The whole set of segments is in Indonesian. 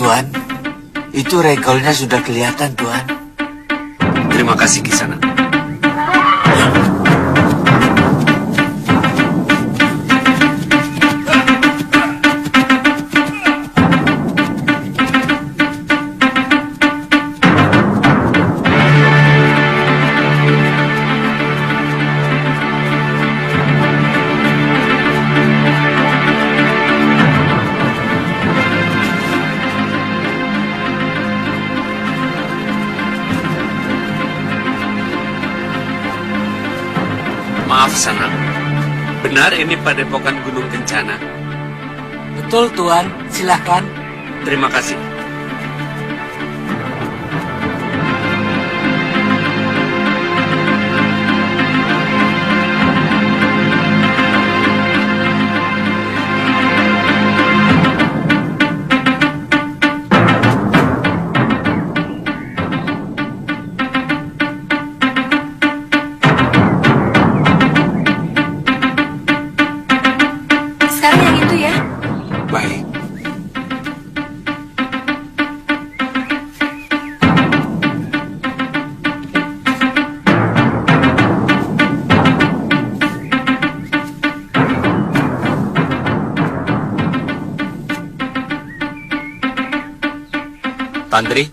Tuan. Itu rekolnya sudah kelihatan, Tuan. Terima kasih, Kisanak. Maaf, Sanak. Benar ini Padepokan Gunung Kencana? Betul, Tuan. Silakan. Terima kasih. Tantri?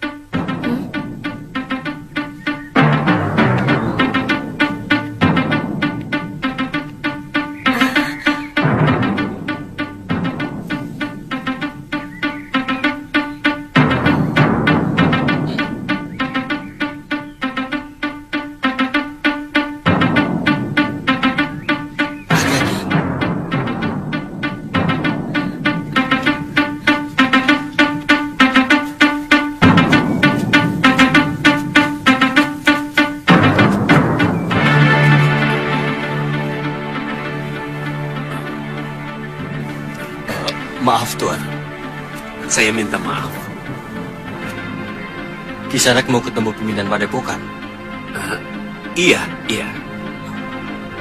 Maaf, Tuan. Saya minta maaf. Kisanak mau ketemu pimpinan Padepokan. Iya.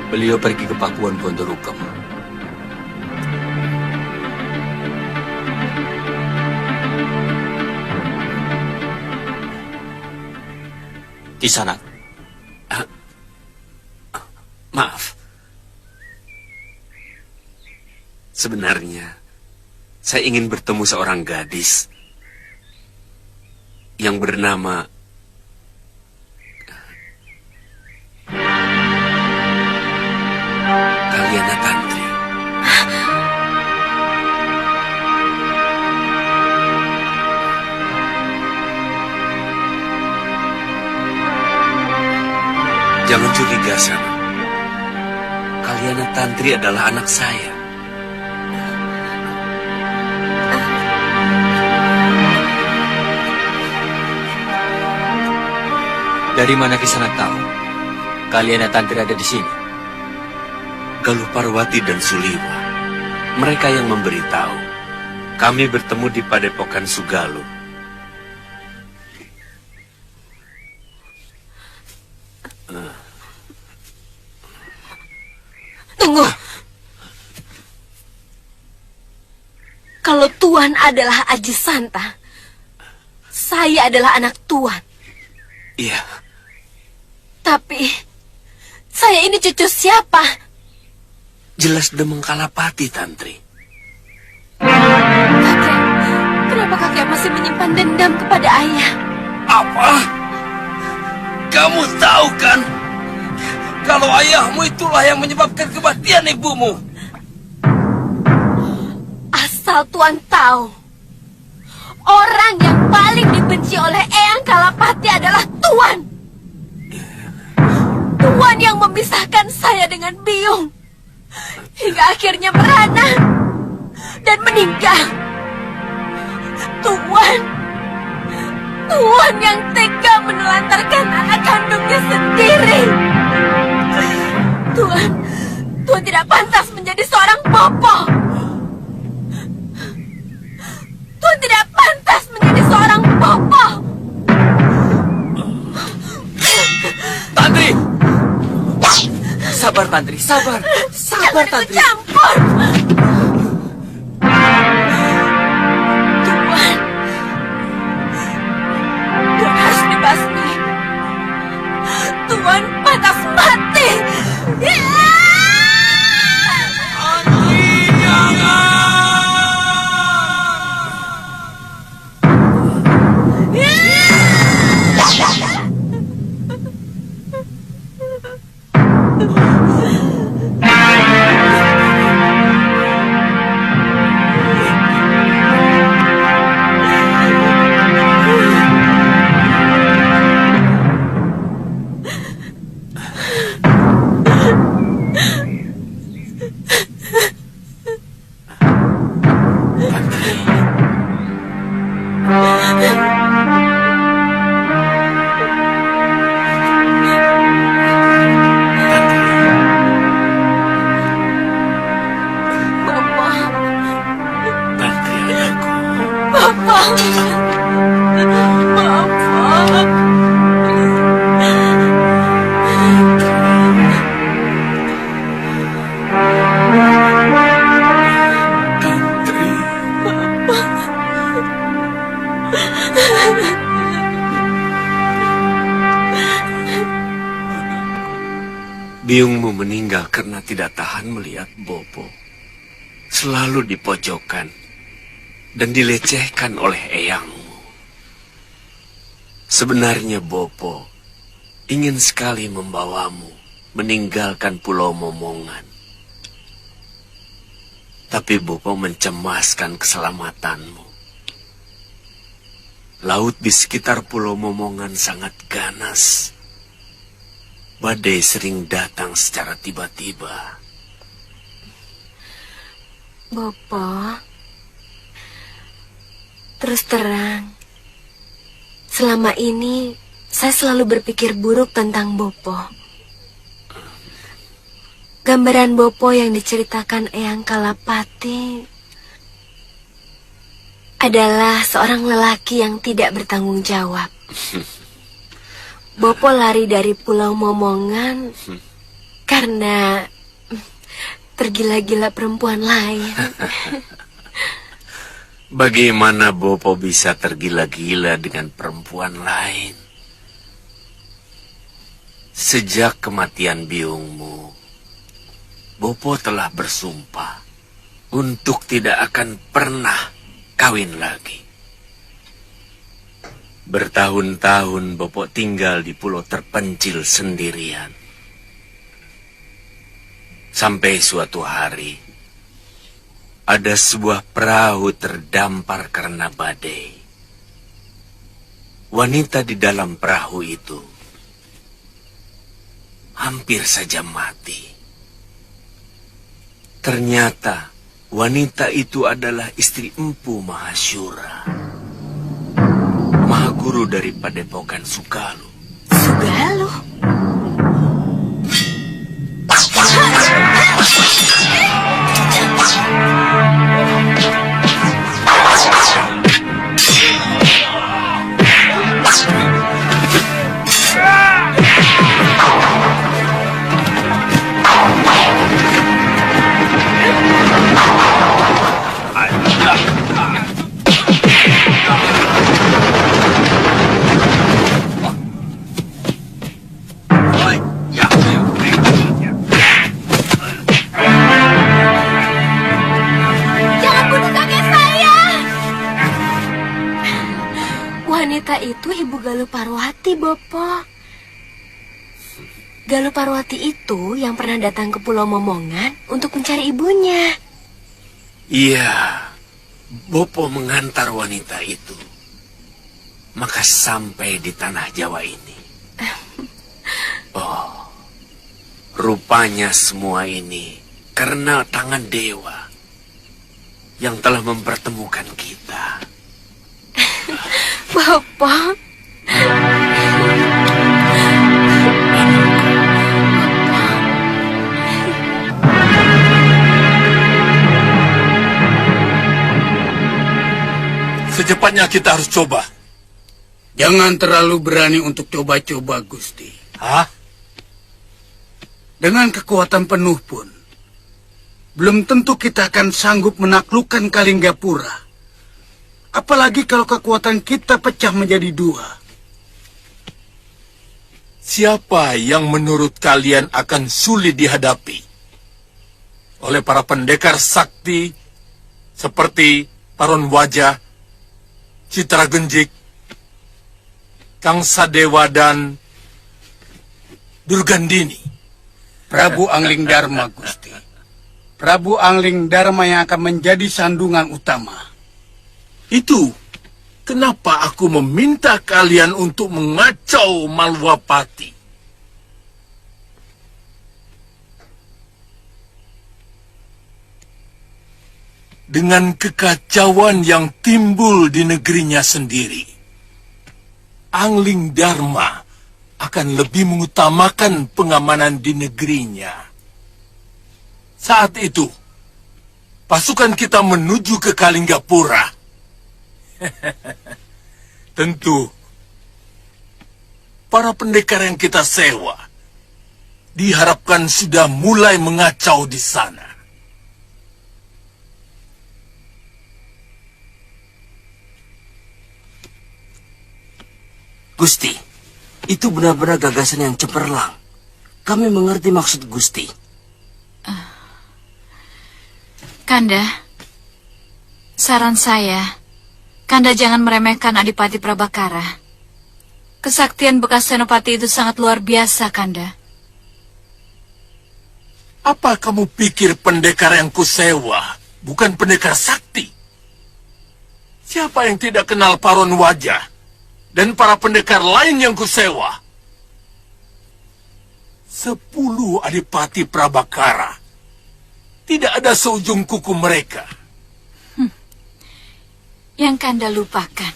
Beliau pergi ke Pakuan Gondorukam. Kisanak. Maaf. Sebenarnya, saya ingin bertemu seorang gadis yang bernama Kaliana Tantri. Jangan curiga, Sana. Kaliana Tantri adalah anak saya. Dari mana Kisanak tahu Kaliana Tantri ada di sini? Galuh Parwati dan Suliwa. Mereka yang memberitahu. Kami bertemu di Padepokan Sugaluh. Tunggu. Kalau Tuan adalah Aji Santa, saya adalah anak Tuan. Iya. Tapi, saya ini cucu siapa? Jelas Demeng Kalapati, Tantri. Kakek, kenapa kakek masih menyimpan dendam kepada ayah? Apa? Kamu tahu kan? Kalau ayahmu itulah yang menyebabkan kematian ibumu. Asal Tuan tahu, orang yang paling dibenci oleh Eyang Kalapati adalah Tuan. Tuan yang memisahkan saya dengan Biung. Hingga akhirnya merana dan meninggal. Tuan yang tega menelantarkan anak kandungnya sendiri. Tuan tidak pantas menjadi seorang bopo. Tuan tidak pantas menjadi seorang bopo. Tantri! Sabar, Tantri, sabar. Sabar, Jangan Tantri. campur. Biungmu meninggal karena tidak tahan melihat Bopo selalu dipojokkan dan dilecehkan oleh eyangmu. Sebenarnya Bopo ingin sekali membawamu meninggalkan Pulau Momongan. Tapi Bopo mencemaskan keselamatanmu. Laut di sekitar Pulau Momongan sangat ganas. Badai sering datang secara tiba-tiba. Bopo, terus terang, selama ini saya selalu berpikir buruk tentang Bopo. Gambaran Bopo yang diceritakan Eyang Kalapati adalah seorang lelaki yang tidak bertanggung jawab. Bopo lari dari Pulau Momongan karena tergila-gila perempuan lain. Bagaimana Bopo bisa tergila-gila dengan perempuan lain? Sejak kematian biungmu, Bopo telah bersumpah untuk tidak akan pernah kawin lagi. Bertahun-tahun Bopo tinggal di pulau terpencil sendirian. Sampai suatu hari, ada sebuah perahu terdampar karena badai. Wanita di dalam perahu itu hampir saja mati. Ternyata wanita itu adalah istri Empu Mahasyura, Mahaguru dari Padepokan Sugalu. Sugalu? Wanita itu Ibu Galuh Parwati, Bopo. Galuh Parwati itu yang pernah datang ke Pulau Momongan untuk mencari ibunya. Iya, Bopo mengantar wanita itu. Maka sampai di tanah Jawa ini. Oh, rupanya semua ini karena tangan dewa yang telah mempertemukan kita. Bapak. Secepatnya kita harus coba. Jangan terlalu berani untuk coba-coba, Gusti. Hah? Dengan kekuatan penuh pun, belum tentu kita akan sanggup menaklukkan Kalinggapura. Apalagi kalau kekuatan kita pecah menjadi dua. Siapa yang menurut kalian akan sulit dihadapi oleh para pendekar sakti seperti Paron Wajah, Citra Genjik, Kang Sadewa, dan Durgandini? Prabu Angling Dharma, Gusti. Prabu Angling Dharma yang akan menjadi sandungan utama. Itu kenapa aku meminta kalian untuk mengacau Malwapati. Dengan kekacauan yang timbul di negerinya sendiri, Angling Dharma akan lebih mengutamakan pengamanan di negerinya. Saat itu, pasukan kita menuju ke Kalinggapura. Tentu, para pendekar yang kita sewa diharapkan sudah mulai mengacau di sana. Gusti, itu benar-benar gagasan yang cemerlang. Kami mengerti maksud Gusti. Kanda, saran saya, Kanda jangan meremehkan Adipati Prabakara. Kesaktian bekas Senopati itu sangat luar biasa, Kanda. Apa kamu pikir pendekar yang kusewa bukan pendekar sakti? Siapa yang tidak kenal Paron Wajah dan para pendekar lain yang kusewa? 10 Adipati Prabakara. Tidak ada seujung kuku mereka. Yang Kanda lupakan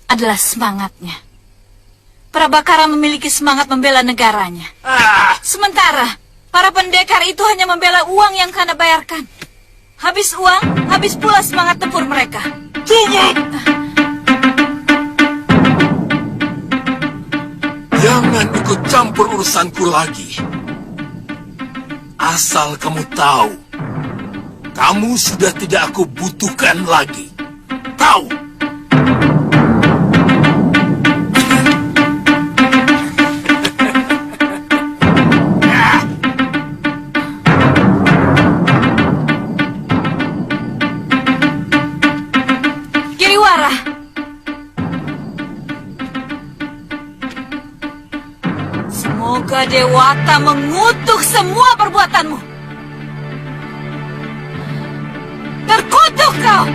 adalah semangatnya. Prabakara memiliki semangat membela negaranya. Sementara para pendekar itu hanya membela uang yang Kanda bayarkan. Habis uang, habis pula semangat tempur mereka. Cukup! Jangan ikut campur urusanku lagi. Asal kamu tahu, kamu sudah tidak aku butuhkan lagi. Tahu? Giriwara, semoga Dewata mengutuk semua perbuatanmu. Terkutuk kau!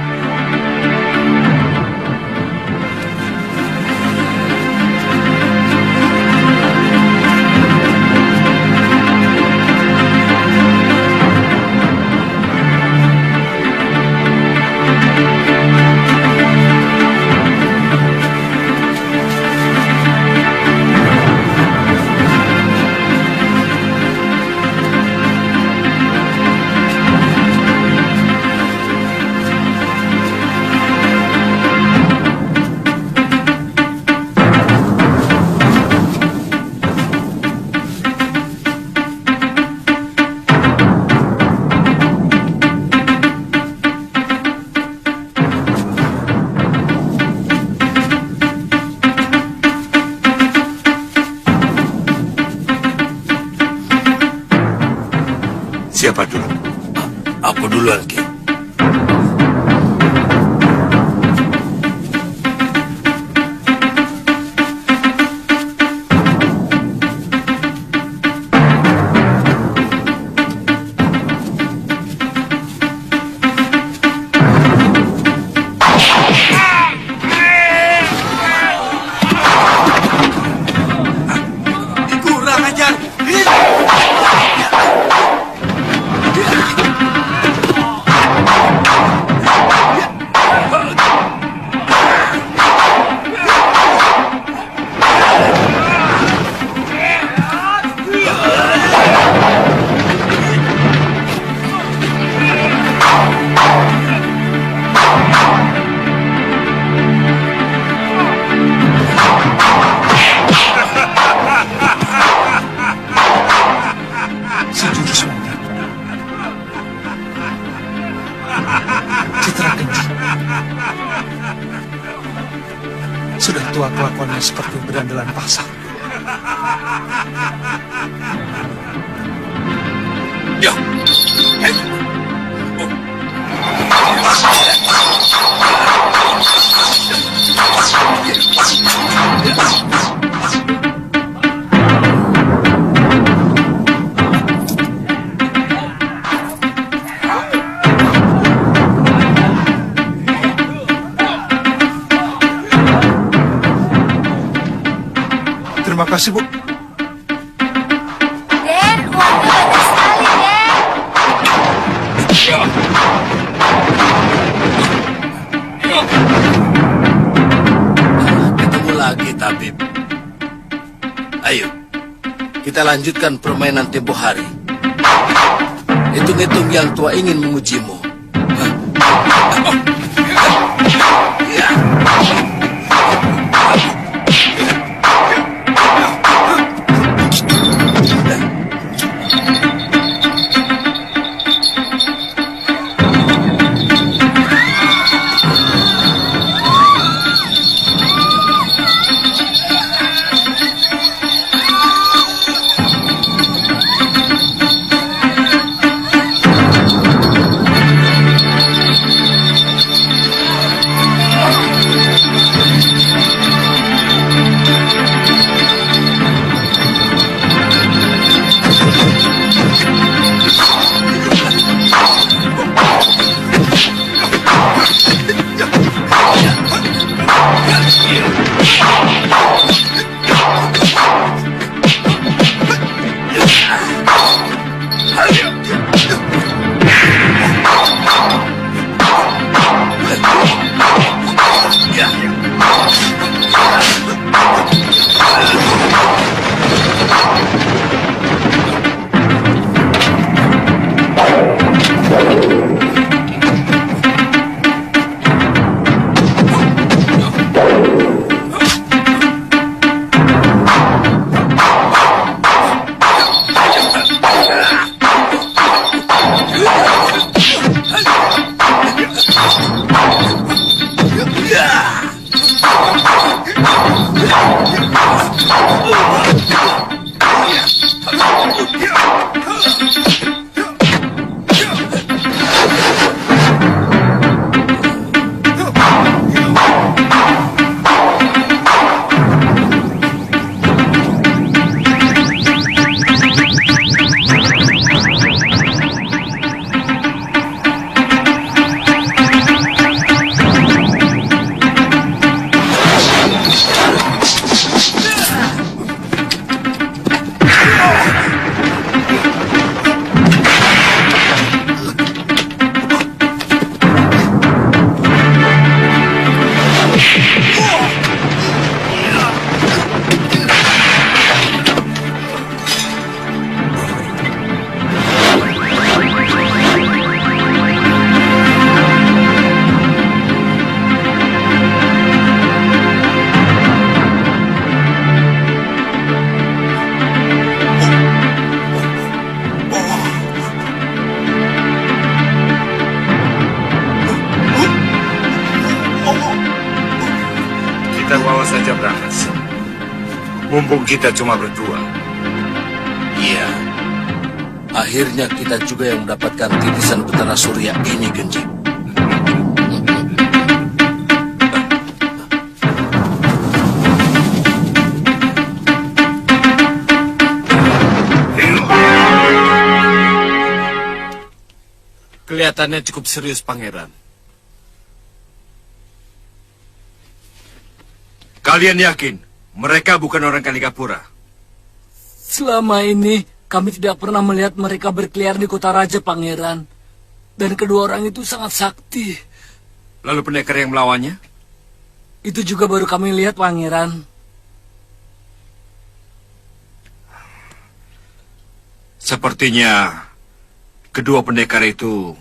Siapa dulu? Aku duluan, Ki. Kurang ajar. Citra Genji. Sudah tua kelakuannya seperti berandalan pasar. Ya. Terima kasih, Bu. Den, uangnya banyak sekali, Den. Ketemu lagi, Tabib. Ayo, kita lanjutkan permainan tempo hari. Hitung-hitung yang tua ingin mengujimu. Hah? Oh. Ya. Kita bawa saja Brangas. Mumpung kita cuma berdua. Iya. Akhirnya kita juga yang mendapatkan titisan Betara Surya ini, Genji. Kelihatannya cukup serius, Pangeran. Kalian yakin mereka bukan orang Kalingapura? Selama ini kami tidak pernah melihat mereka berkeliaran di kota raja, Pangeran. Dan kedua orang itu sangat sakti. Lalu pendekar yang melawannya? Itu juga baru kami lihat, Pangeran. Sepertinya kedua pendekar itu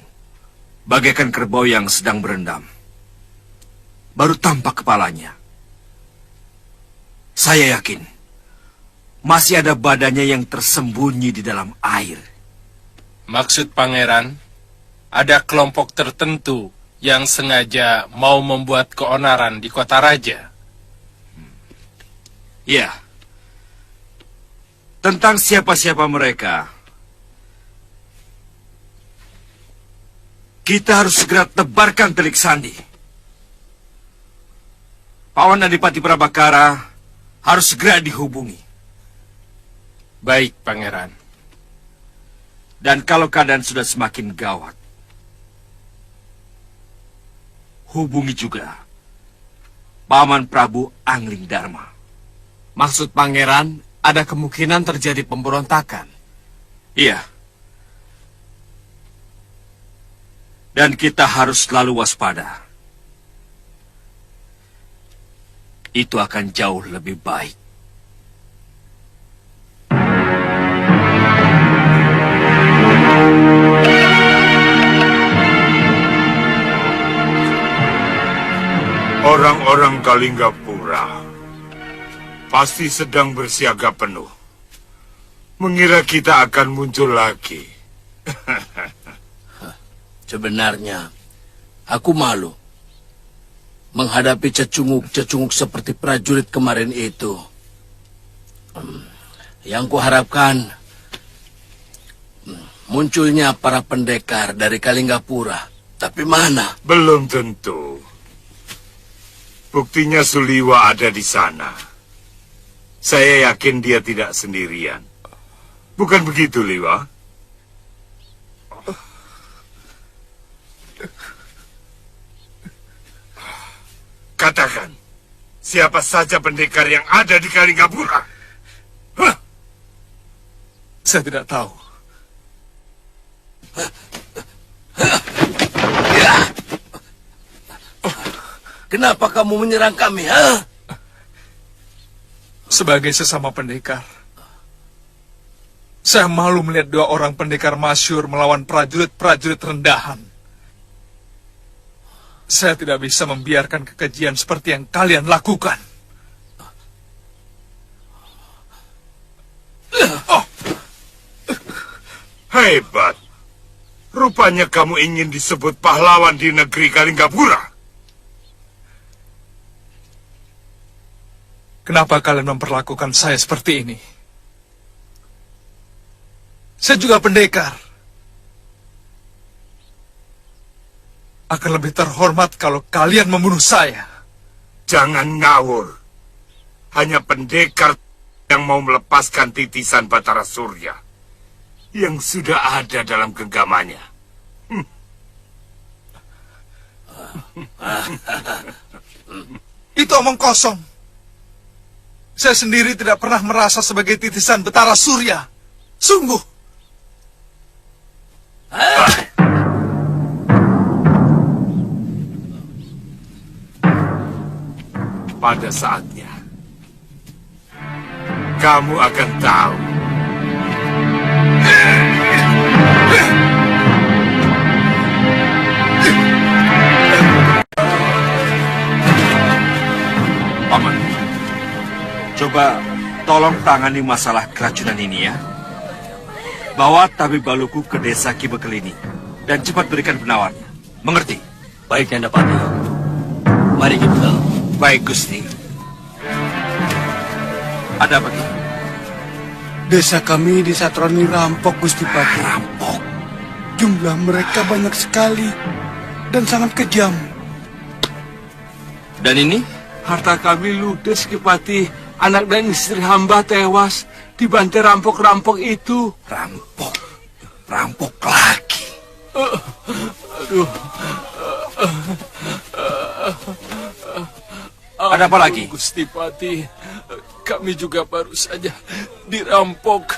bagaikan kerbau yang sedang berendam. Baru tampak kepalanya. Saya yakin masih ada badannya yang tersembunyi di dalam air. Maksud Pangeran, ada kelompok tertentu yang sengaja mau membuat keonaran di kota raja. Ya. Tentang siapa-siapa mereka, kita harus segera tebarkan telik sandi. Pawan Adipati Prabakara harus segera dihubungi. Baik, Pangeran. Dan kalau keadaan sudah semakin gawat, hubungi juga Paman Prabu Angling Dharma. Maksud Pangeran, ada kemungkinan terjadi pemberontakan. Iya. Dan kita harus selalu waspada. Itu akan jauh lebih baik. Orang-orang Kalinggapura pasti sedang bersiaga penuh. Mengira kita akan muncul lagi. Sebenarnya, aku malu menghadapi cecunguk-cecunguk seperti prajurit kemarin itu. Yang kuharapkan munculnya para pendekar dari Kalinggapura. Tapi mana? Belum tentu. Buktinya Suliwa ada di sana. Saya yakin dia tidak sendirian. Bukan begitu, Liwa? Katakan, siapa saja pendekar yang ada di Kalinggapura? Hah? Saya tidak tahu. Kenapa kamu menyerang kami, ha? Sebagai sesama pendekar, saya malu melihat dua orang pendekar masyhur melawan prajurit-prajurit rendahan. Saya tidak bisa membiarkan kekejian seperti yang kalian lakukan. Hebat. Rupanya kamu ingin disebut pahlawan di negeri Kalinggapura. Kenapa kalian memperlakukan saya seperti ini? Saya juga pendekar. Akan lebih terhormat kalau kalian membunuh saya. Jangan ngawur. Hanya pendekar yang mau melepaskan titisan Batara Surya yang sudah ada dalam genggamannya. Itu omong kosong. Saya sendiri tidak pernah merasa sebagai titisan Batara Surya. Sungguh. Pada saatnya, kamu akan tahu. Paman, coba tolong tangani masalah keracunan ini ya. Bawa tabib Baluku ke desa Kibekel ini dan cepat berikan penawarnya. Mengerti? Baik, Nyandapati. Mari kita. Baik, Gusti. Ada apa, Ki? Desa kami di Satroni rampok, Gusti Pati. Rampok? Jumlah mereka banyak sekali dan sangat kejam. Dan ini? Harta kami ludes, Kipati. Anak dan istri hamba tewas dibantai rampok-rampok itu. Rampok? Rampok lagi? Aduh. Ada apa lagi? Gusti Pati, kami juga baru saja dirampok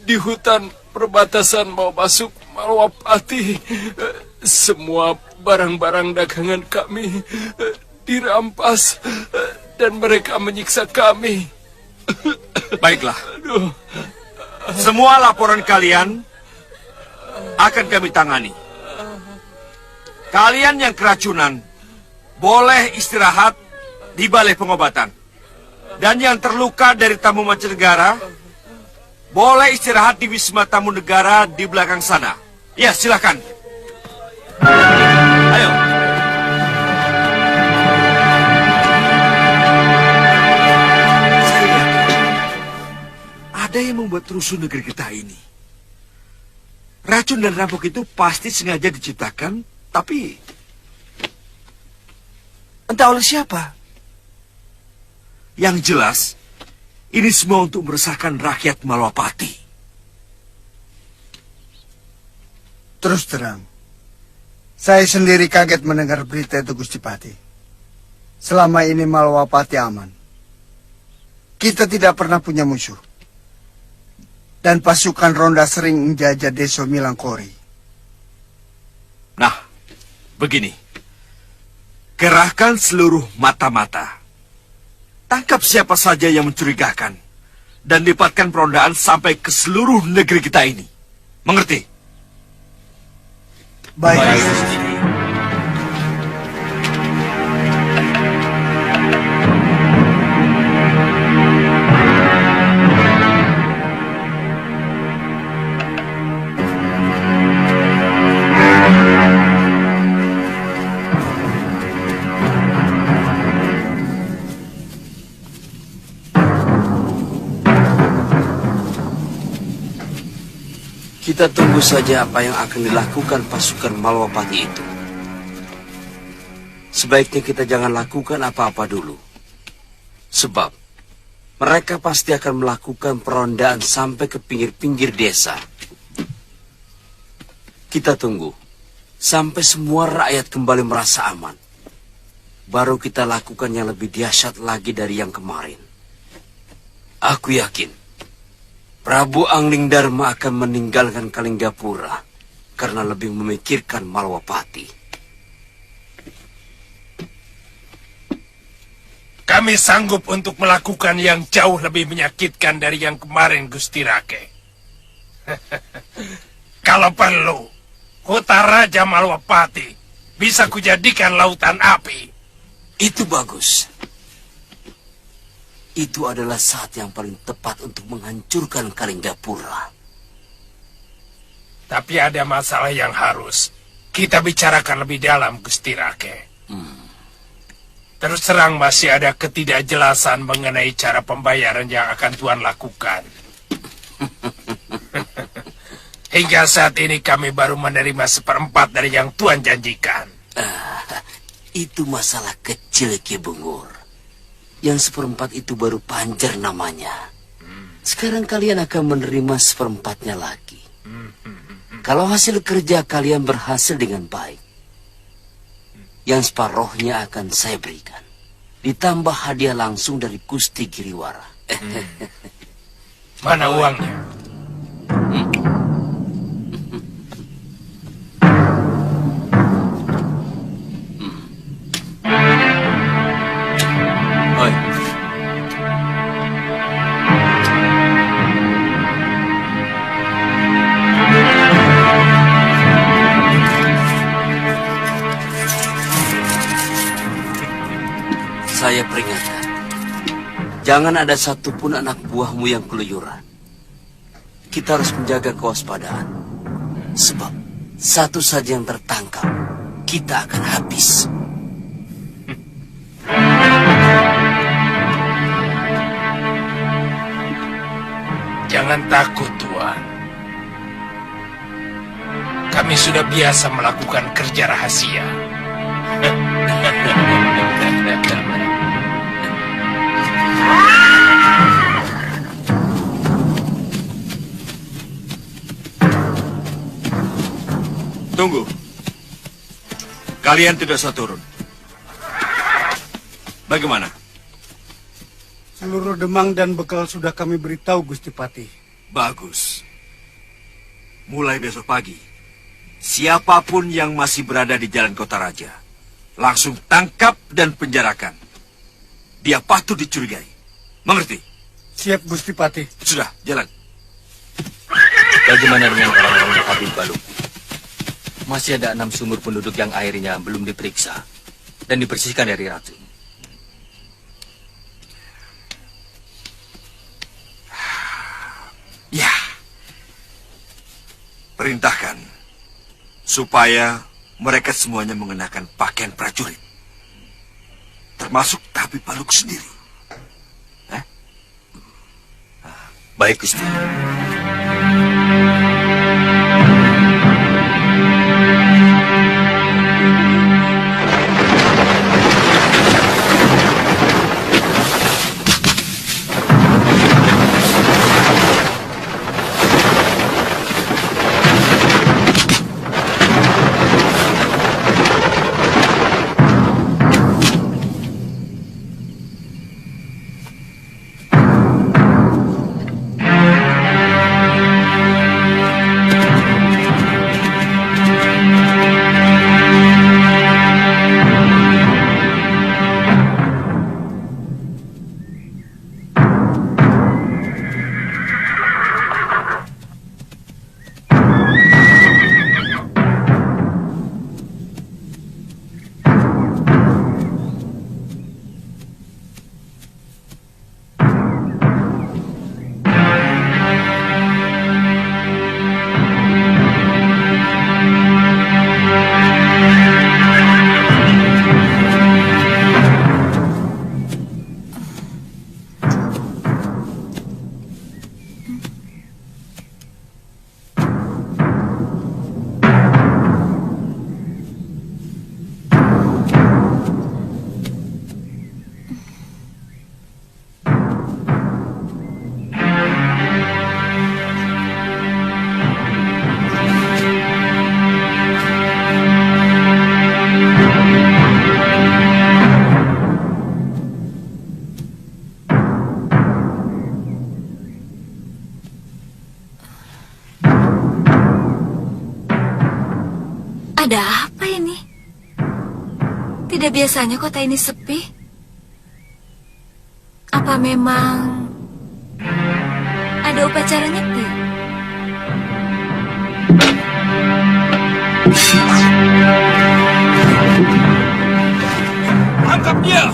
di hutan perbatasan mau masuk Malwapati. Semua barang-barang dagangan kami dirampas dan mereka menyiksa kami. Baiklah. Semua laporan kalian akan kami tangani. Kalian yang keracunan boleh istirahat di balai pengobatan. Dan yang terluka dari tamu mancanegara boleh istirahat di Wisma Tamu Negara di belakang sana. Ya, silakan. Ayo. Saya yakin ada yang membuat rusuh negeri kita ini. Racun dan rampok itu pasti sengaja diciptakan, tapi entah oleh siapa. Yang jelas, ini semua untuk meresahkan rakyat Malwapati. Terus terang, saya sendiri kaget mendengar berita itu, Gusti Pati. Selama ini Malwapati aman. Kita tidak pernah punya musuh. Dan pasukan ronda sering menjajah Desa Milangkori. Nah, begini. Kerahkan seluruh mata-mata. Tangkap siapa saja yang mencurigakan. Dan lipatkan perondaan sampai ke seluruh negeri kita ini. Mengerti? Baik. Kita tunggu saja apa yang akan dilakukan pasukan Malwapati itu. Sebaiknya kita jangan lakukan apa-apa dulu. Sebab mereka pasti akan melakukan perondaan sampai ke pinggir-pinggir desa. Kita tunggu sampai semua rakyat kembali merasa aman. Baru kita lakukan yang lebih dahsyat lagi dari yang kemarin. Aku yakin Prabu Angling Dharma akan meninggalkan Kalinggapura karena lebih memikirkan Malwapati. Kami sanggup untuk melakukan yang jauh lebih menyakitkan dari yang kemarin, Gusti Rake. Kalau perlu, kota Raja Malwapati bisa kujadikan lautan api. Itu bagus. Itu adalah saat yang paling tepat untuk menghancurkan Kalinggapura. Tapi ada masalah yang harus kita bicarakan lebih dalam, Gusti Rake. Terus terang masih ada ketidakjelasan mengenai cara pembayaran yang akan Tuan lakukan. Hingga saat ini kami baru menerima 1/4 dari yang Tuan janjikan. Itu masalah kecil, Ki Bungur. Yang 1/4 itu baru panjar namanya. Sekarang kalian akan menerima 1/4-nya lagi. Kalau hasil kerja kalian berhasil dengan baik, yang separohnya akan saya berikan. Ditambah hadiah langsung dari Gusti Giriwara. Mana uangnya? Oi. saya peringatkan. Jangan ada satupun anak buahmu yang keluyuran. Kita harus menjaga kewaspadaan. Sebab satu saja yang tertangkap, kita akan habis. Jangan takut, Tuan. Kami sudah biasa melakukan kerja rahasia. Tunggu. Kalian tidak usah turun. Bagaimana? Seluruh demang dan bekal sudah kami beritahu, Gusti Patih. Bagus. Mulai besok pagi, siapapun yang masih berada di Jalan Kota Raja, langsung tangkap dan penjarakan. Dia patut dicurigai. Mengerti? Siap, Gusti Patih. Sudah, jalan. Bagaimana dengan orang-orang Habib Baluk? Masih ada 6 sumur penduduk yang airnya belum diperiksa dan dibersihkan dari racun. Ya. Perintahkan supaya mereka semuanya mengenakan pakaian prajurit. Termasuk Tabib Baluk sendiri. Baik, Gusti. Ada apa ini? Tidak biasanya kota ini sepi. Apa memang ada upacara nyepi? Tangkap dia!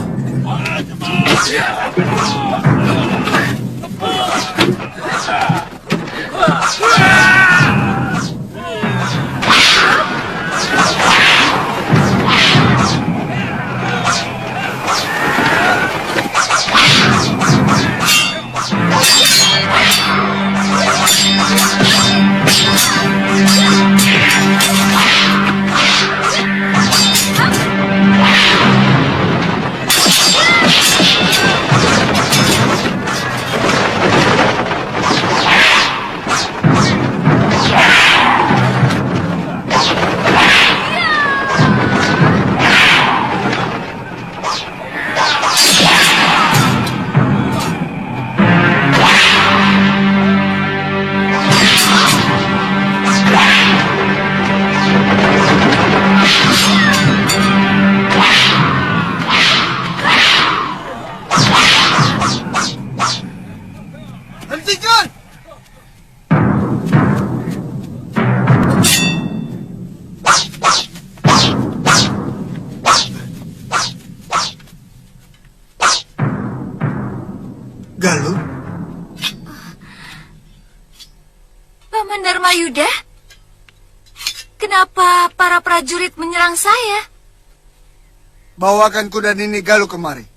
Mayuda? Kenapa para prajurit menyerang saya? Bawakan kuda Nini Galuh kemari.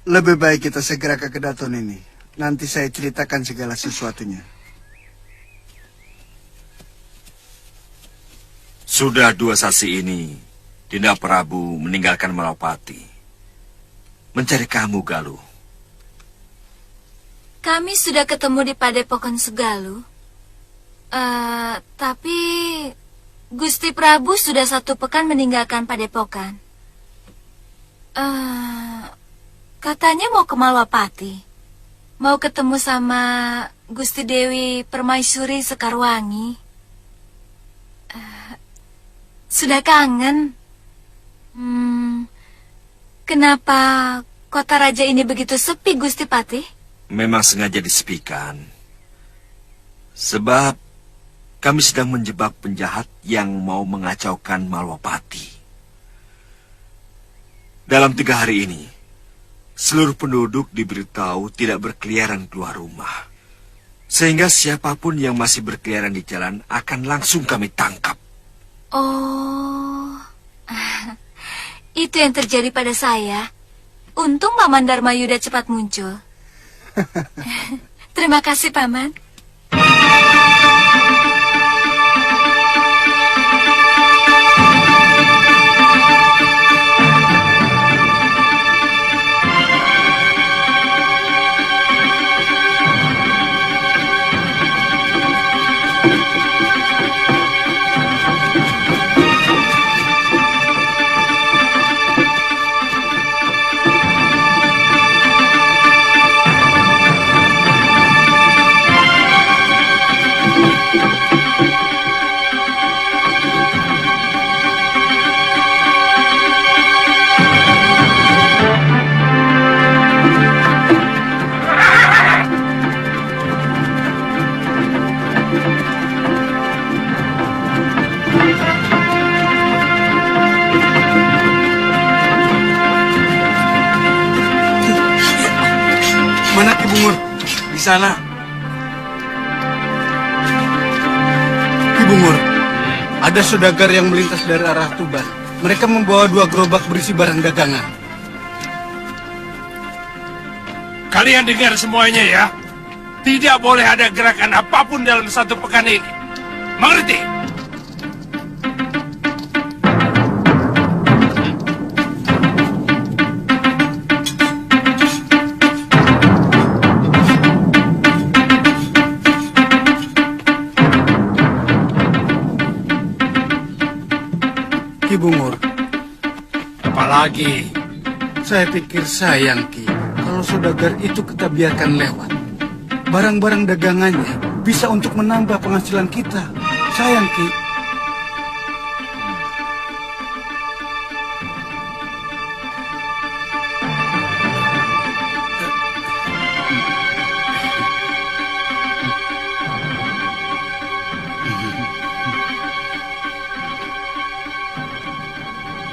Lebih baik kita segera ke Kedaton ini. Nanti saya ceritakan segala sesuatunya. Sudah 2 sasi ini, Dinda Prabu meninggalkan Malapati. Mencari kamu, Galuh. Kami sudah ketemu di Padepokan Segaluh. Tapi Gusti Prabu sudah 1 pekan meninggalkan Padepokan. Katanya mau ke Malwapati. Mau ketemu sama Gusti Dewi Permaisuri Sekarwangi. Sudah kangen. Kenapa kota raja ini begitu sepi, Gusti Patih? Memang sengaja disepikan. Sebab kami sedang menjebak penjahat yang mau mengacaukan Malwapati. Dalam 3 hari ini, seluruh penduduk diberitahu tidak berkeliaran keluar rumah. Sehingga siapapun yang masih berkeliaran di jalan akan langsung kami tangkap. Oh, itu yang terjadi pada saya. Untung Paman Dharmayuda cepat muncul. Terima kasih, Paman. Mana Ki Bungur? Di sana. Ki Bungur, ada saudagar yang melintas dari arah Tuban. Mereka membawa 2 gerobak berisi barang dagangan. Kalian dengar semuanya ya. Tidak boleh ada gerakan apapun dalam 1 pekan ini. Mengerti? Ki Bungur, Apalagi? saya pikir sayang Ki, kalau saudagar itu kita biarkan lewat. Barang-barang dagangannya bisa untuk menambah penghasilan kita. Sayang Ki.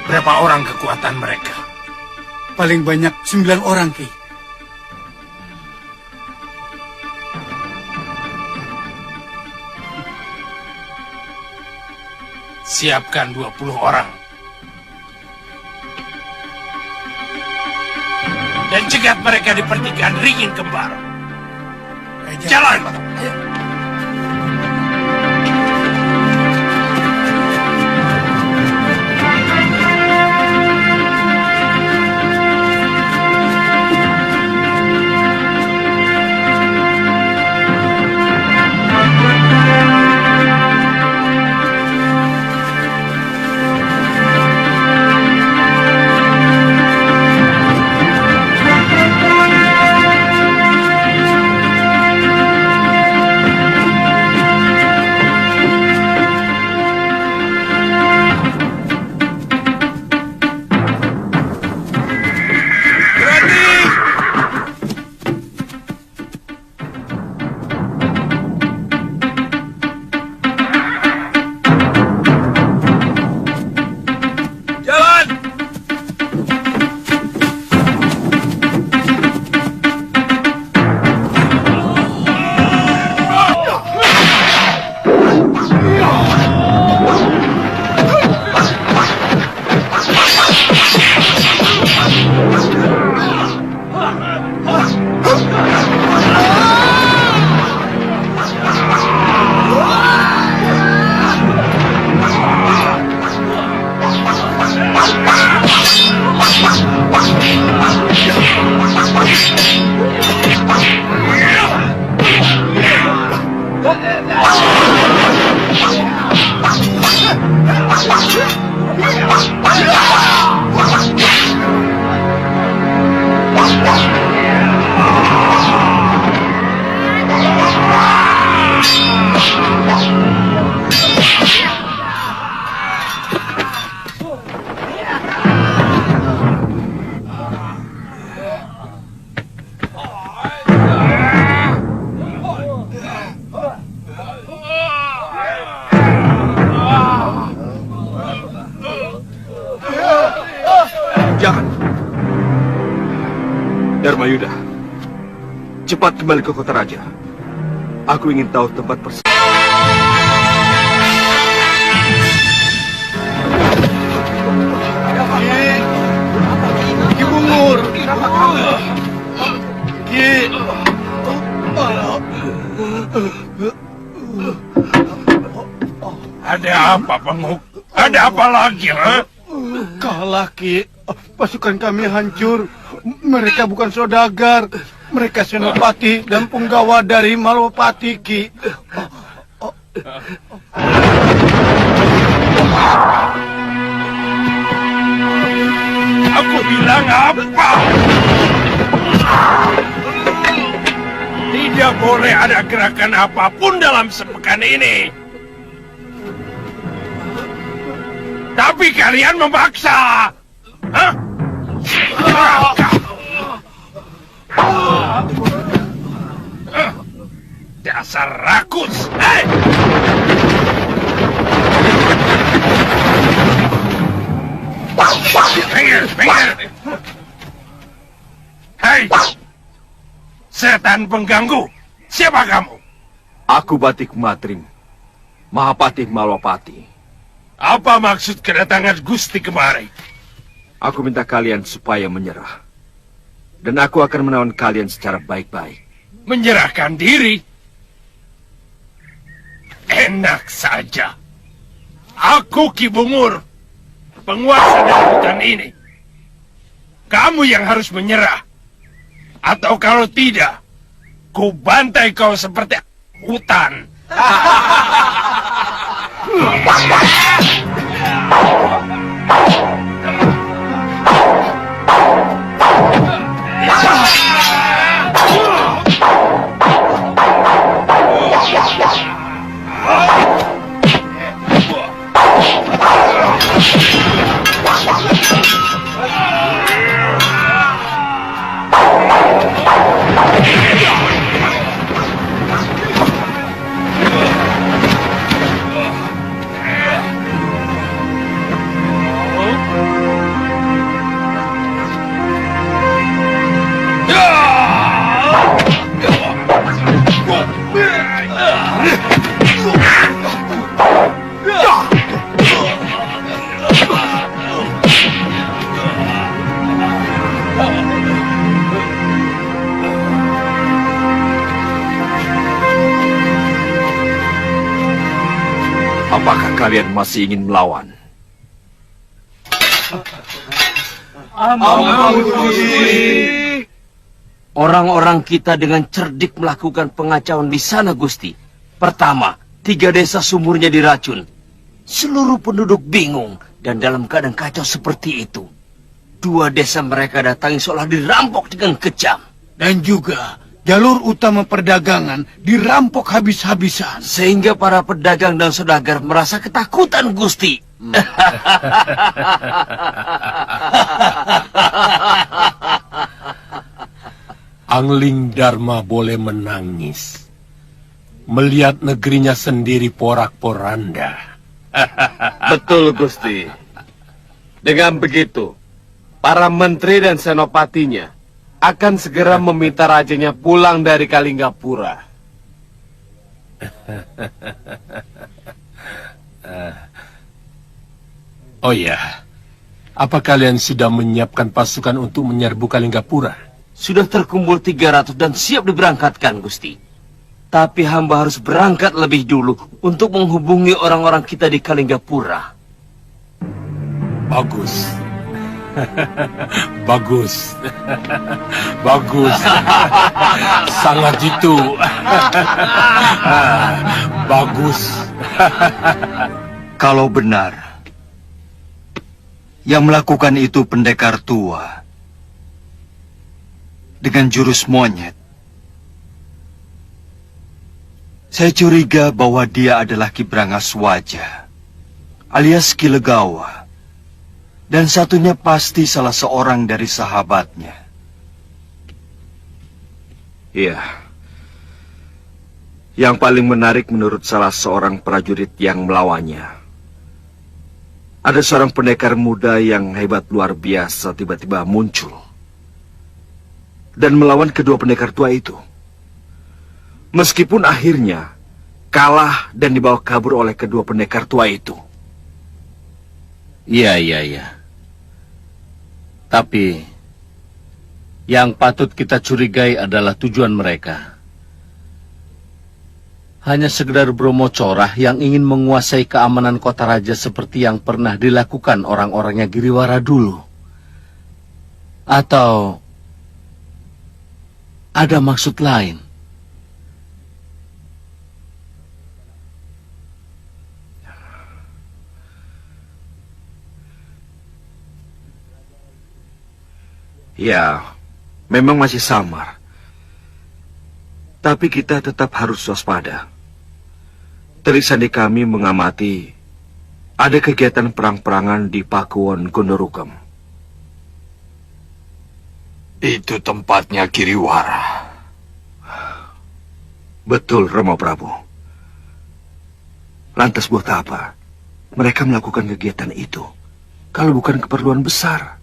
Berapa orang kekuatan mereka? Paling banyak 9 orang Ki. Siapkan 20 orang. Dan cegat mereka di pertigaan Ringin Kembar. Jalan! Jangan. Dharmayuda, cepat kembali ke kota raja. Aku ingin tahu tempat persis. Ki Bungur. Ki. Ada apa, Penguk? Ada apa lagi, ha? Kalah, Ki. Pasukan kami hancur. Mereka bukan saudagar. Mereka senopati dan punggawa dari Malwapati, Ki. Aku bilang apa? Tidak boleh ada gerakan apapun dalam sepekan ini. Tapi kalian memaksa. Hah? Dasar rakus. Hei! Minggir. Hei! Setan pengganggu. Siapa kamu? Aku Batik Matrim, Mahapati Malwapati. Apa maksud kedatangan Gusti kemari? Aku minta kalian supaya menyerah. Dan aku akan menawan kalian secara baik-baik. Menyerahkan diri? Enak saja. Aku Ki Bungur, penguasa dari hutan ini. Kamu yang harus menyerah. Atau kalau tidak, ku bantai kau seperti hutan. Apakah kalian masih ingin melawan? Orang-orang kita dengan cerdik melakukan pengacauan di sana, Gusti. Pertama, 3 desa sumurnya diracun. Seluruh penduduk bingung dan dalam keadaan kacau seperti itu. 2 desa mereka datangi seolah dirampok dengan kejam. Dan juga jalur utama perdagangan dirampok habis-habisan. Sehingga para pedagang dan saudagar merasa ketakutan, Gusti. Angling Dharma boleh menangis melihat negerinya sendiri porak-poranda. Betul, Gusti. Dengan begitu, para menteri dan senopatinya akan segera meminta rajanya pulang dari Kalinggapura. Oh ya, apa kalian sudah menyiapkan pasukan untuk menyerbu Kalinggapura? sudah terkumpul 300 dan siap diberangkatkan, Gusti. Tapi hamba harus berangkat lebih dulu untuk menghubungi orang-orang kita di Kalinggapura. Bagus. Bagus. Bagus. Sangat jitu. Bagus. Kalau benar yang melakukan itu pendekar tua dengan jurus monyet, saya curiga bahwa dia adalah Ki Brangaswaja alias Ki Legawa, dan satunya pasti salah seorang dari sahabatnya. Iya. Yang paling menarik menurut salah seorang prajurit yang melawannya, ada seorang pendekar muda yang hebat luar biasa tiba-tiba muncul dan melawan kedua pendekar tua itu. Meskipun akhirnya kalah dan dibawa kabur oleh kedua pendekar tua itu. Iya. Tapi yang patut kita curigai adalah tujuan mereka. Hanya sekedar Bromo Corah yang ingin menguasai keamanan kota raja seperti yang pernah dilakukan orang-orangnya Giriwara dulu. Atau ada maksud lain? Ya, memang masih samar. Tapi kita tetap harus waspada. Telik sandi kami mengamati ada kegiatan perang-perangan di Pakuwon Gondorukam. Itu tempatnya Giriwara. Betul, Rama Prabu. Lantas buat apa mereka melakukan kegiatan itu kalau bukan keperluan besar?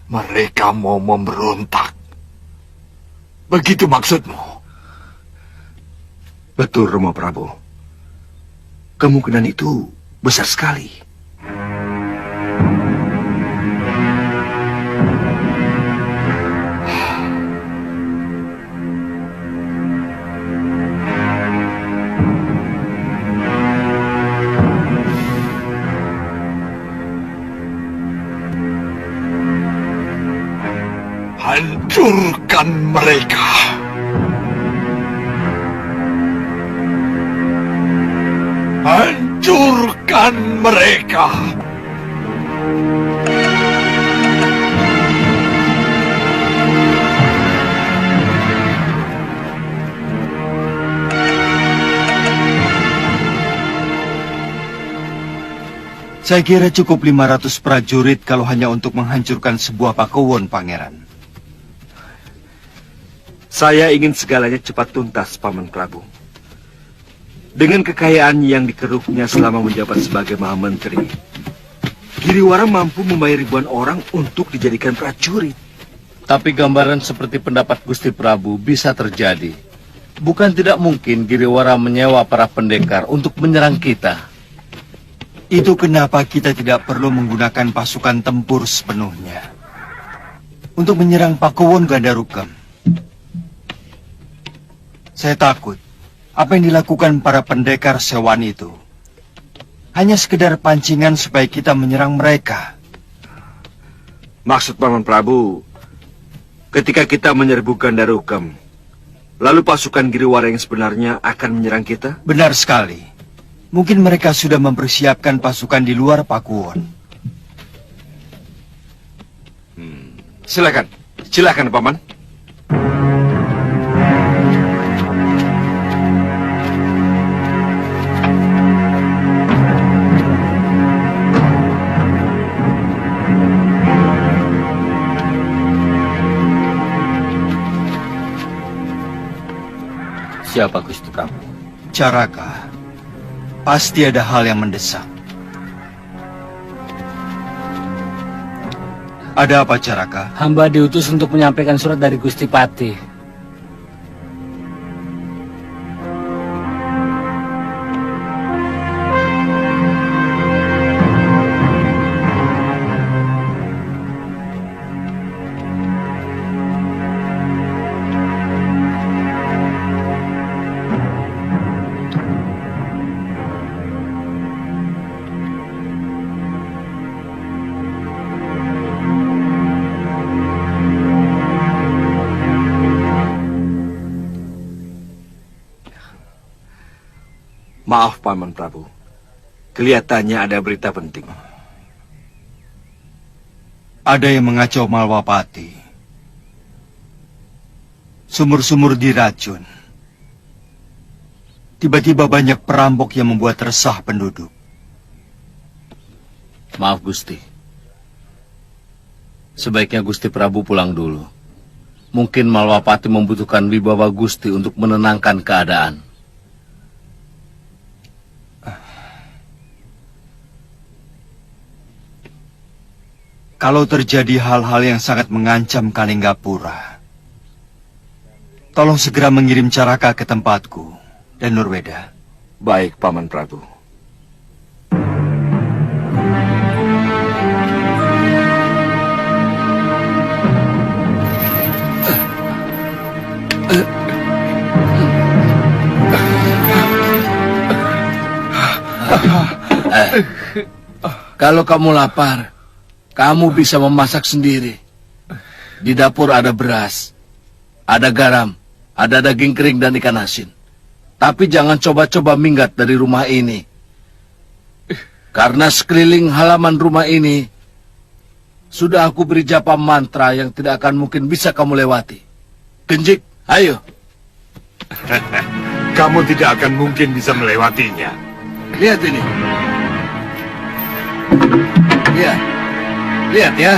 Mereka mau memberontak. Begitu maksudmu? Betul, Rama Prabu. Kemungkinan itu besar sekali. Hancurkan mereka. Hancurkan mereka. Saya kira cukup 500 prajurit kalau hanya untuk menghancurkan sebuah Pakuwon, Pangeran. Saya ingin segalanya cepat tuntas, Paman Prabu. Dengan kekayaan yang dikeruknya selama menjabat sebagai Mahamenteri, Giriwara mampu membayar ribuan orang untuk dijadikan prajurit. Tapi gambaran seperti pendapat Gusti Prabu bisa terjadi. Bukan tidak mungkin Giriwara menyewa para pendekar untuk menyerang kita. Itu kenapa kita tidak perlu menggunakan pasukan tempur sepenuhnya untuk menyerang Pakuwon Gandarukam. Saya takut apa yang dilakukan para pendekar sewaan itu hanya sekedar pancingan supaya kita menyerang mereka. Maksud Paman Prabu, ketika kita menyerbu Gandarukam, lalu pasukan Giriwara yang sebenarnya akan menyerang kita? Benar sekali. Mungkin mereka sudah mempersiapkan pasukan di luar Pakuwon. Silakan, Paman. Siapa Gusti Prabu? Caraka, pasti ada hal yang mendesak. Ada apa, Caraka? Hamba diutus untuk menyampaikan surat dari Gusti Patih. Maaf, Paman Prabu. Kelihatannya ada berita penting. Ada yang mengacau Malwapati. Sumur-sumur diracun. Tiba-tiba banyak perampok yang membuat resah penduduk. Maaf Gusti. Sebaiknya Gusti Prabu pulang dulu. Mungkin Malwapati membutuhkan wibawa Gusti untuk menenangkan keadaan. Kalau terjadi hal-hal yang sangat mengancam Kalinggapura, tolong segera mengirim Caraka ke tempatku dan Nurweda. Baik, Paman Prabu. Kalau kamu lapar, kamu bisa memasak sendiri. Di dapur ada beras, ada garam, ada daging kering dan ikan asin. Tapi jangan coba-coba minggat dari rumah ini. Karena sekeliling halaman rumah ini sudah aku beri japa mantra yang tidak akan mungkin bisa kamu lewati. Genjik, ayo. Kamu tidak akan mungkin bisa melewatinya. Lihat ini. Lihat. Lihat ya.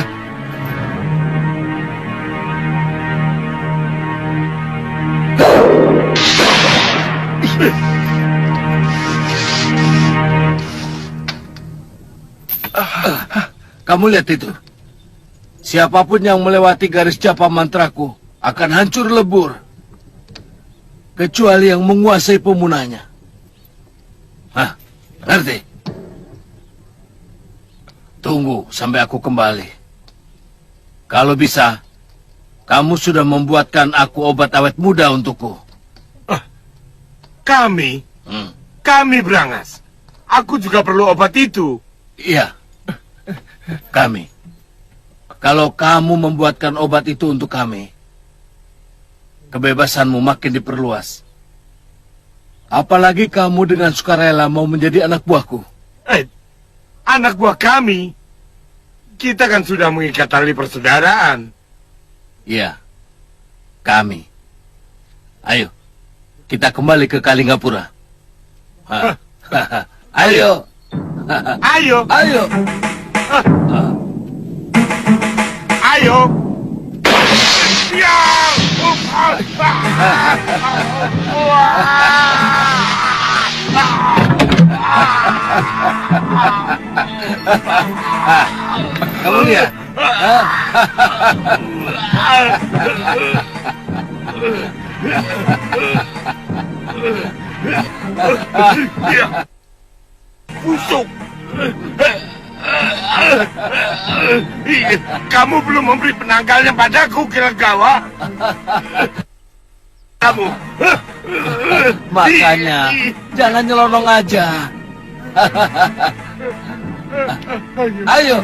Kamu lihat itu. Siapapun yang melewati garis japa mantraku akan hancur lebur. Kecuali yang menguasai pemunanya. Hah, ngerti? Tunggu sampai aku kembali. Kalau bisa, kamu sudah membuatkan aku obat awet muda untukku. Kami? Kami Brangas. Aku juga perlu obat itu. Iya, kami. Kalau kamu membuatkan obat itu untuk kami, kebebasanmu makin diperluas. Apalagi kamu dengan sukarela mau menjadi anak buahku. Anak buah kami. Kita kan sudah mengikat tali persaudaraan. Iya, kami. Ayo, kita kembali ke Kalinggapura. Ayo. Ayo. Ayo. Ayo. Ya. Kamu lihat? Busuk. Kamu belum memberi penanggalnya padaku, Kiragawa. Kamu. Makanya, jangan nyelonong aja. Ayo.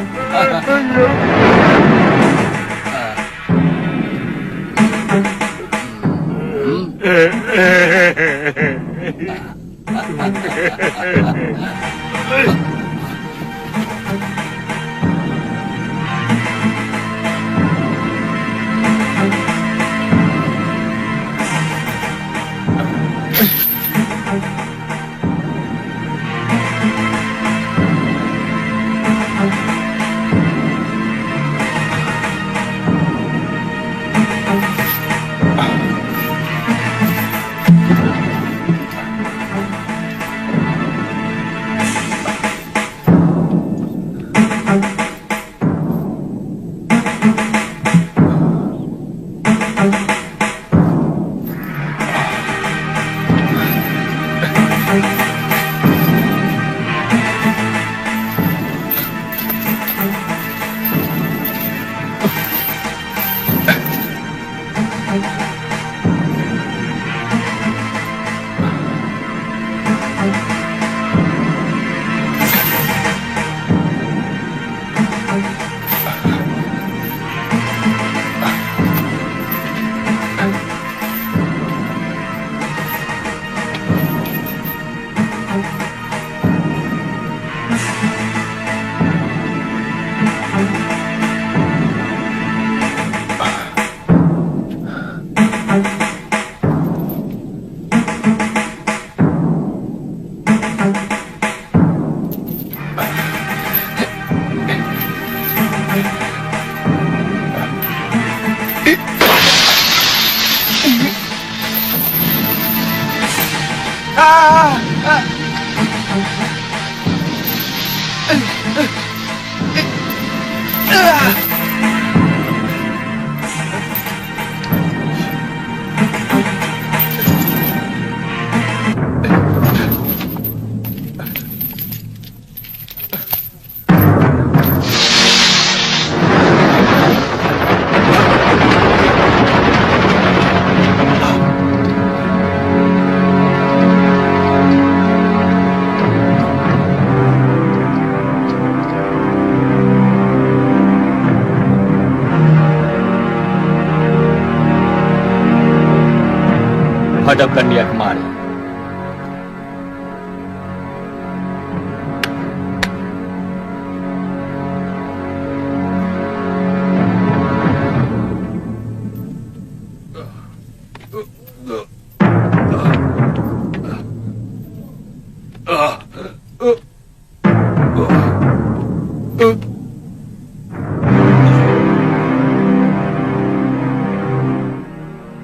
Hadapkan dia kemari.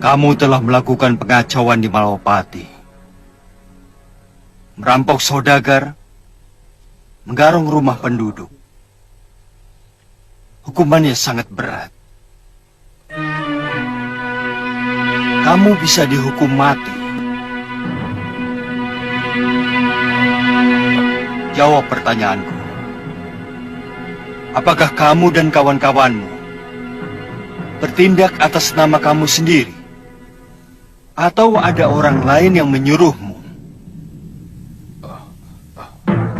Kamu telah melakukan pengacauan di Malawapati, merampok saudagar, menggarong rumah penduduk. Hukumannya sangat berat. Kamu bisa dihukum mati. Jawab pertanyaanku. Apakah kamu dan kawan-kawanmu bertindak atas nama kamu sendiri? Atau ada orang lain yang menyuruhmu?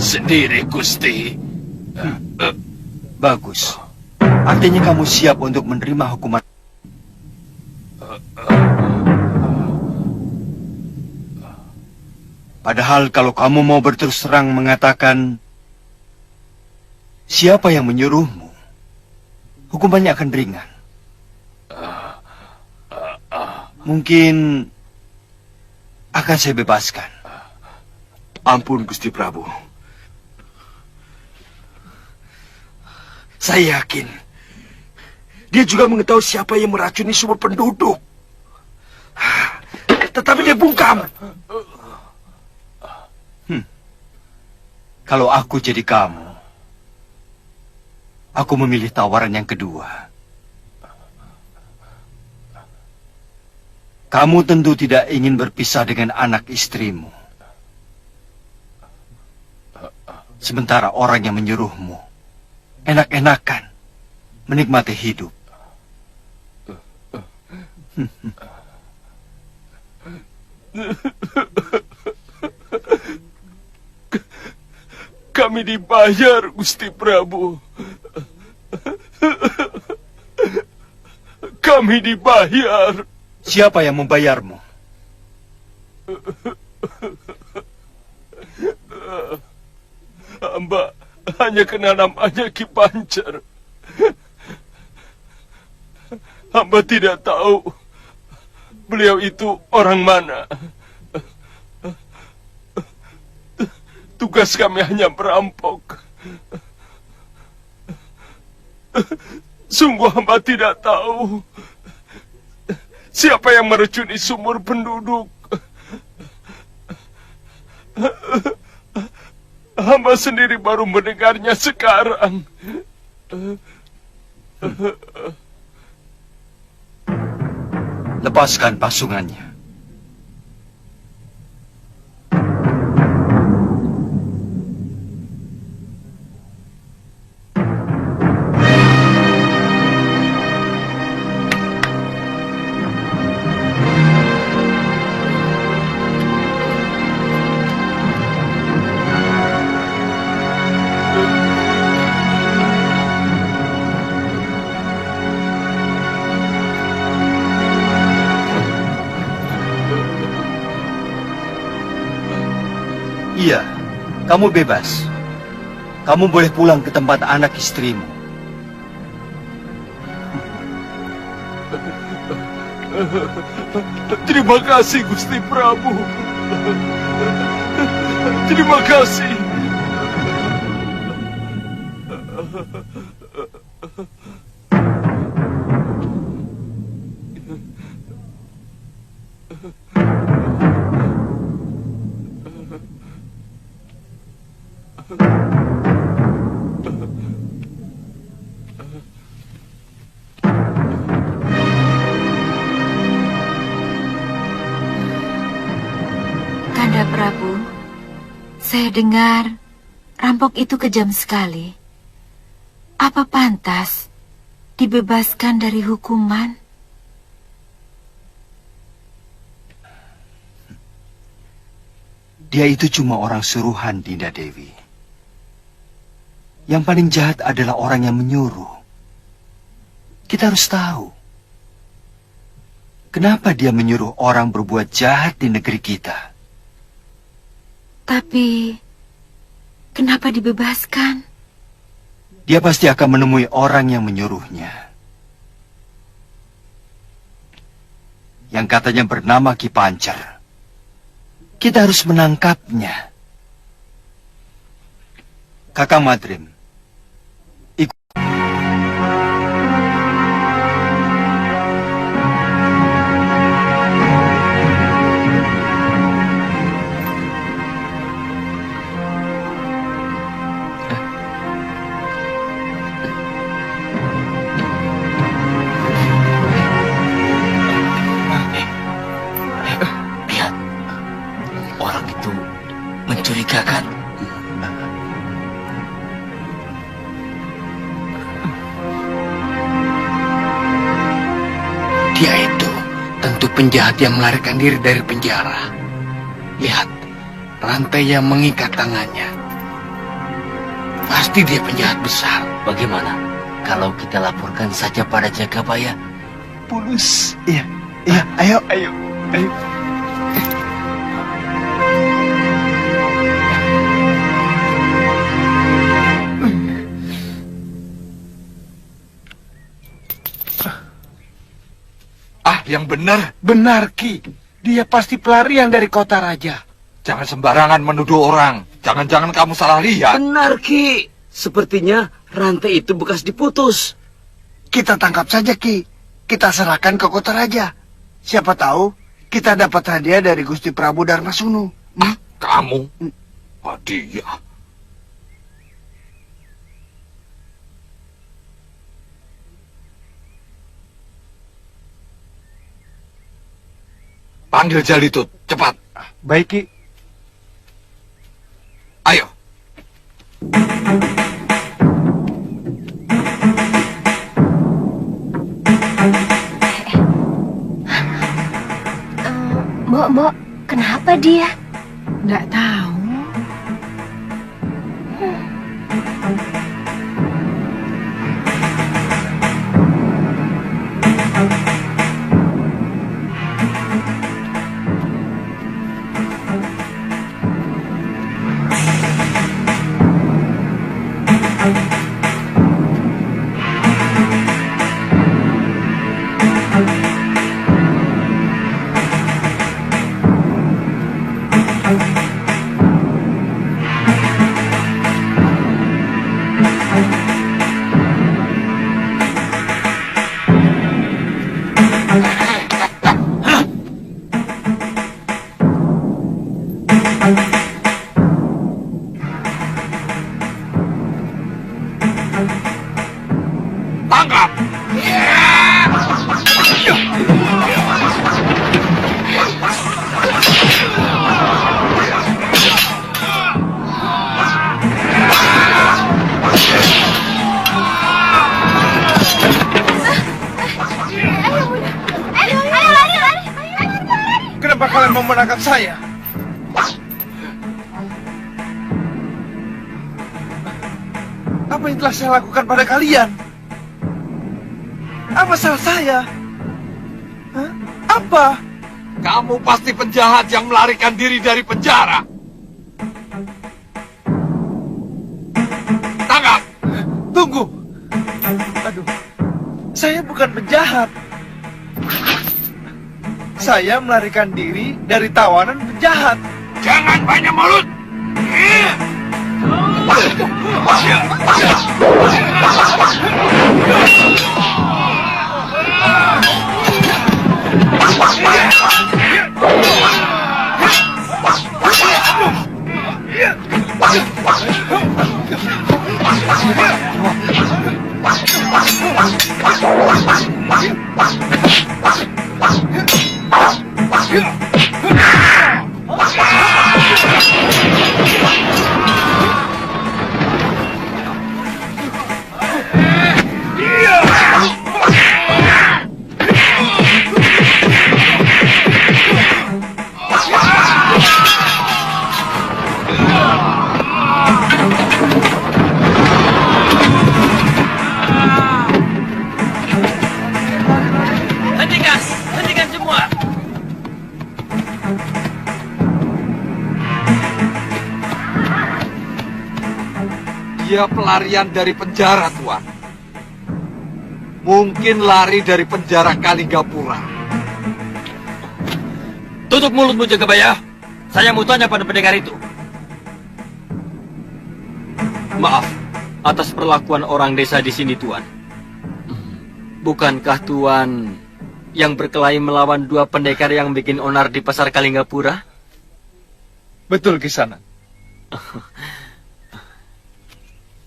Sendiri, Gusti. Bagus. Artinya kamu siap untuk menerima hukuman. Padahal kalau kamu mau berterus terang mengatakan siapa yang menyuruhmu, hukumannya akan ringan. Mungkin akan saya bebaskan. Ampun, Gusti Prabu. Saya yakin dia juga mengetahui siapa yang meracuni semua penduduk. Tetapi dia bungkam. Kalau aku jadi kamu, aku memilih tawaran yang kedua. Kamu tentu tidak ingin berpisah dengan anak istrimu. Sementara orang yang menyuruhmu enak-enakan menikmati hidup. Kami dibayar, Gusti Prabu. Kami dibayar. Siapa yang membayarmu? Hamba hanya kenal namanya Ki Pancer. Hamba tidak tahu beliau itu orang mana. Tugas kami hanya merampok. Sungguh hamba tidak tahu siapa yang meracuni sumur penduduk. Hamba sendiri baru mendengarnya sekarang. Lepaskan pasungannya. Iya, kamu bebas. Kamu boleh pulang ke tempat anak istrimu. Terima kasih, Gusti Prabu. Terima kasih. Nanda Prabu, saya dengar rampok itu kejam sekali. Apa pantas dibebaskan dari hukuman? Dia itu cuma orang suruhan, Dinda Dewi. Yang paling jahat adalah orang yang menyuruh. Kita harus tahu. Kenapa dia menyuruh orang berbuat jahat di negeri kita? Tapi, kenapa dibebaskan? Dia pasti akan menemui orang yang menyuruhnya. Yang katanya bernama Ki Pancer. Kita harus menangkapnya. Kakang Madrim, ikut. Lihat, orang itu mencurigakan. Dia itu tentu penjahat yang melarikan diri dari penjara. Lihat, rantai yang mengikat tangannya. Pasti dia penjahat besar. Bagaimana kalau kita laporkan saja pada Jagabaya? Pulus. Iya, iya, ayo. Yang benar. Benar, Ki. Dia pasti pelarian dari kota raja. Jangan sembarangan menuduh orang. Jangan-jangan kamu salah lihat. Benar, Ki. Sepertinya rantai itu bekas diputus. Kita tangkap saja, Ki. Kita serahkan ke kota raja. Siapa tahu kita dapat hadiah dari Gusti Prabu Darmasunu. Kamu? Hadiah? Panggil Jalitut, cepat. Baik, Ki. Ayo. Mbok, kenapa dia? Nggak tahu. Tangkap! Kenapa kalian mau menangkap saya? Apa yang telah saya lakukan pada kalian? Apa salah saya? Hah? Apa? Kamu pasti penjahat yang melarikan diri dari penjara. Tangkap! Tunggu. Aduh. Saya bukan penjahat. Saya melarikan diri dari tawanan penjahat. Jangan banyak mulut! Yeah. Dia pelarian dari penjara, Tuan. Mungkin lari dari penjara Kalinggapura. Tutup mulutmu, Jagabaya. Saya mau tanya pada pendekar itu. Maaf atas perlakuan orang desa di sini, Tuan. Bukankah Tuan yang berkelahi melawan dua pendekar yang bikin onar di pasar Kalinggapura? Betul, Kisanak.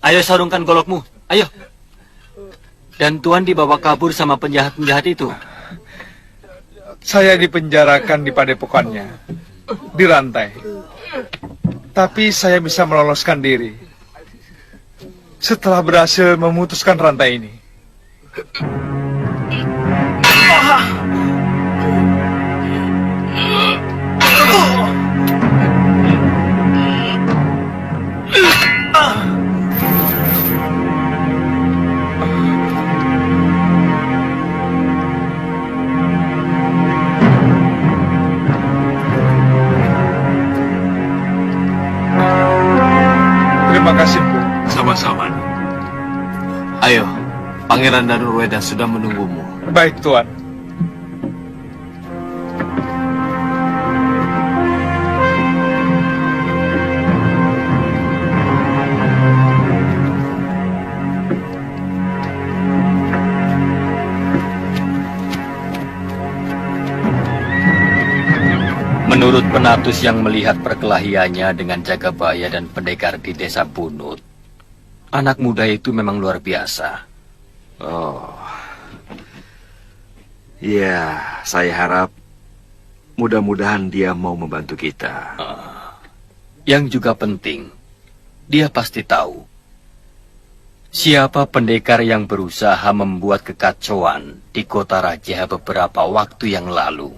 Ayo sarungkan golokmu, ayo. Dan Tuan dibawa kabur sama penjahat-penjahat itu. Saya dipenjarakan di padepokannya, dirantai. Tapi saya bisa meloloskan diri setelah berhasil memutuskan rantai ini. Terima kasih, Bu. Sama-sama. Ayo, Pangeran dan Nurweda sudah menunggumu. Baik, Tuan. Menurut penatus yang melihat perkelahiannya dengan Jagabaya dan pendekar di desa Bunut, anak muda itu memang luar biasa. Oh. Ya, saya harap mudah-mudahan dia mau membantu kita. Yang juga penting, dia pasti tahu siapa pendekar yang berusaha membuat kekacauan di kota Raja beberapa waktu yang lalu.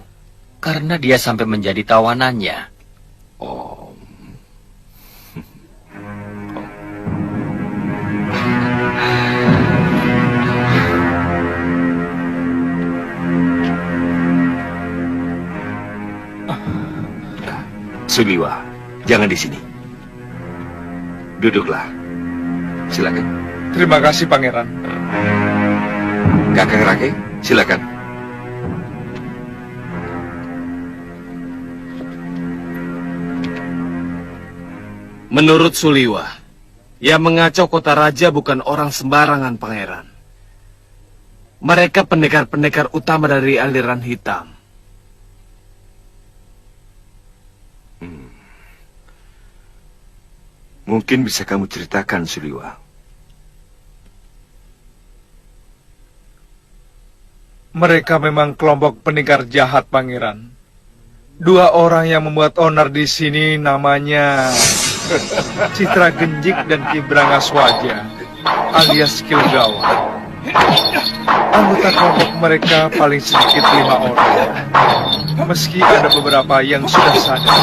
Karena dia sampai menjadi tawanannya. Oh. Suliwa, jangan di sini. Duduklah. Silakan. Terima kasih, Pangeran. Kakang Rake, silakan. Menurut Suliwa, yang mengacau kota raja bukan orang sembarangan, Pangeran. Mereka pendekar-pendekar utama dari aliran hitam. Mungkin bisa kamu ceritakan, Suliwa. Mereka memang kelompok pendekar jahat, Pangeran. Dua orang yang membuat onar di sini namanya Citra Genjik dan Ki Brangaswaja, alias Ki Legawa. Anggota kelompok mereka paling sedikit 5 orang. Meski ada beberapa yang sudah sadar.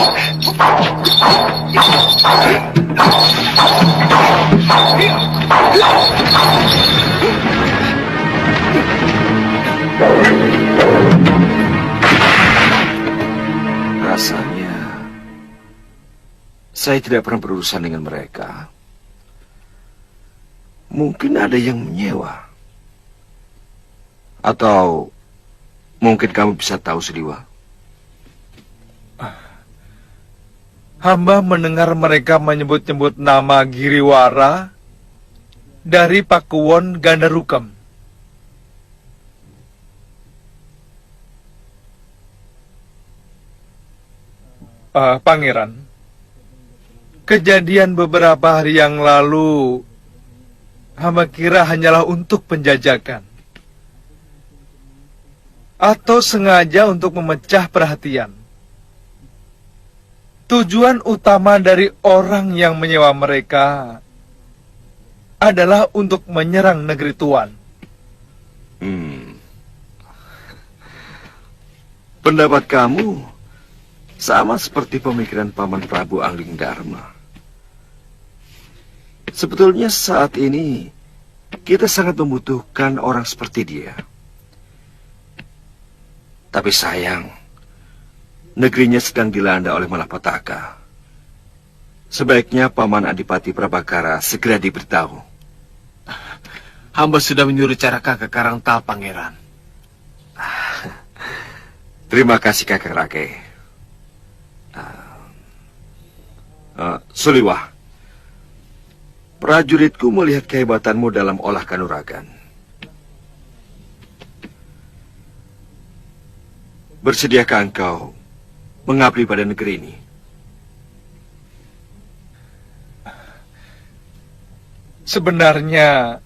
Rasanya saya tidak pernah berurusan dengan mereka. Mungkin ada yang menyewa. Atau mungkin kamu bisa tahu, Suliwa. Hamba mendengar mereka menyebut-nyebut nama Giriwara dari Pakuwon Gandarukam. Pangeran, kejadian beberapa hari yang lalu hamba kira hanyalah untuk penjajakan. Atau sengaja untuk memecah perhatian. Tujuan utama dari orang yang menyewa mereka adalah untuk menyerang negeri Tuan. Pendapat kamu sama seperti pemikiran Paman Prabu Angling Dharma. Sebetulnya saat ini kita sangat membutuhkan orang seperti dia. Tapi sayang, negerinya sedang dilanda oleh malapetaka. Sebaiknya Paman Adipati Prabakara segera diberitahu. Hamba sudah menyuruh Caraka ke Karangtal, Pangeran. Terima kasih kakak Rake. Suliwah, prajuritku melihat kehebatanmu dalam olah kanuragan. Bersediakah engkau mengabdi pada negeri ini? Sebenarnya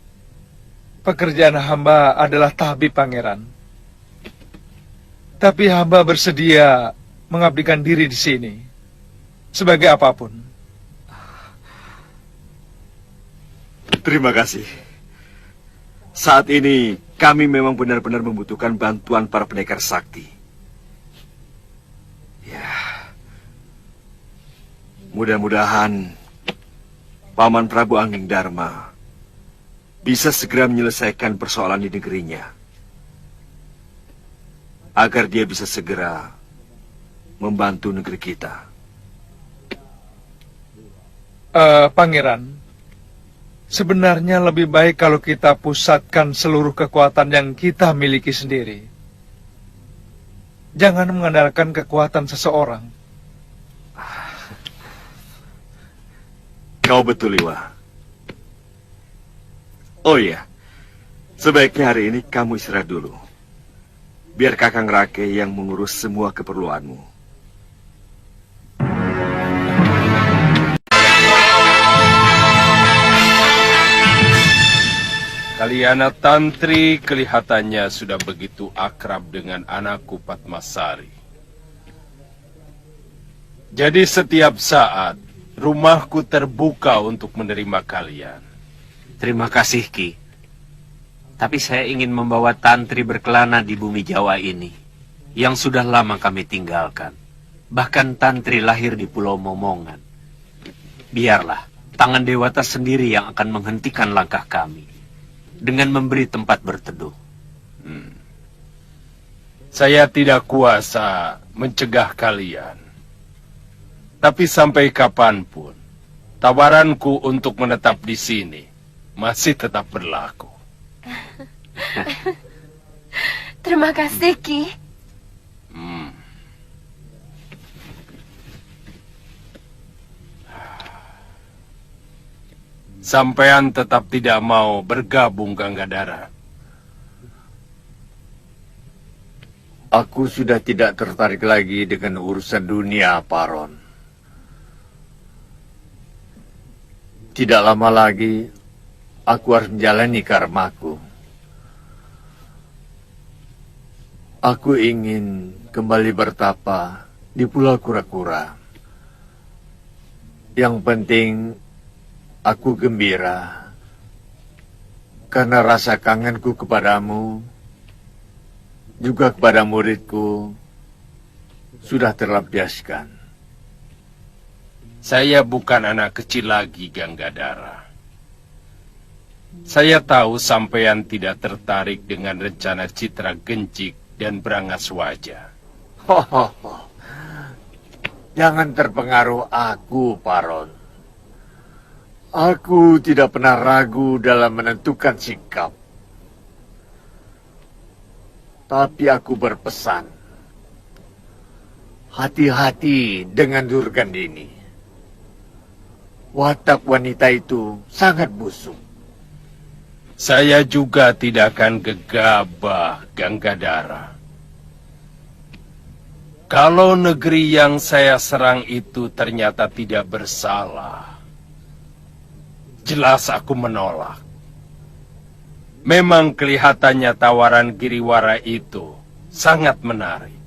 pekerjaan hamba adalah tabib, Pangeran. Tapi hamba bersedia mengabdikan diri di sini sebagai apapun. Terima kasih. Saat ini kami memang benar-benar membutuhkan bantuan para pendekar sakti. Ya, mudah-mudahan Paman Prabu Angging Dharma bisa segera menyelesaikan persoalan di negerinya, agar dia bisa segera membantu negeri kita. Pangeran, sebenarnya lebih baik kalau kita pusatkan seluruh kekuatan yang kita miliki sendiri. Jangan mengandalkan kekuatan seseorang. Kau betul, Liwa. Oh iya, sebaiknya hari ini kamu istirahat dulu. Biar Kakang Rake yang mengurus semua keperluanmu. Kaliana Tantri kelihatannya sudah begitu akrab dengan anakku Padmasari. Jadi setiap saat rumahku terbuka untuk menerima kalian. Terima kasih, Ki. Tapi saya ingin membawa Tantri berkelana di bumi Jawa ini, yang sudah lama kami tinggalkan. Bahkan Tantri lahir di Pulau Momongan. Biarlah, tangan Dewata sendiri yang akan menghentikan langkah kami, dengan memberi tempat berteduh. Saya tidak kuasa mencegah kalian. Tapi sampai kapanpun, tawaranku untuk menetap di sini masih tetap berlaku. Terima kasih, Ki. Sampean tetap tidak mau bergabung, Ganggadara. Aku sudah tidak tertarik lagi dengan urusan dunia, Paron. Tidak lama lagi, aku harus menjalani karmaku. Aku ingin kembali bertapa di Pulau Kura-Kura. Yang penting, aku gembira karena rasa kangenku kepadamu, juga kepada muridku, sudah terlampiaskan. Saya bukan anak kecil lagi, Ganggadara. Saya tahu sampean tidak tertarik dengan rencana Citra Gencik dan Brangas Wajah. Jangan terpengaruh aku, Paron. Aku tidak pernah ragu dalam menentukan sikap. Tapi aku berpesan, hati-hati dengan Durgandini. Watak wanita itu sangat busuk. Saya juga tidak akan gegabah, Ganggadara. Kalau negeri yang saya serang itu ternyata tidak bersalah, jelas aku menolak. Memang kelihatannya tawaran Giriwara itu sangat menarik.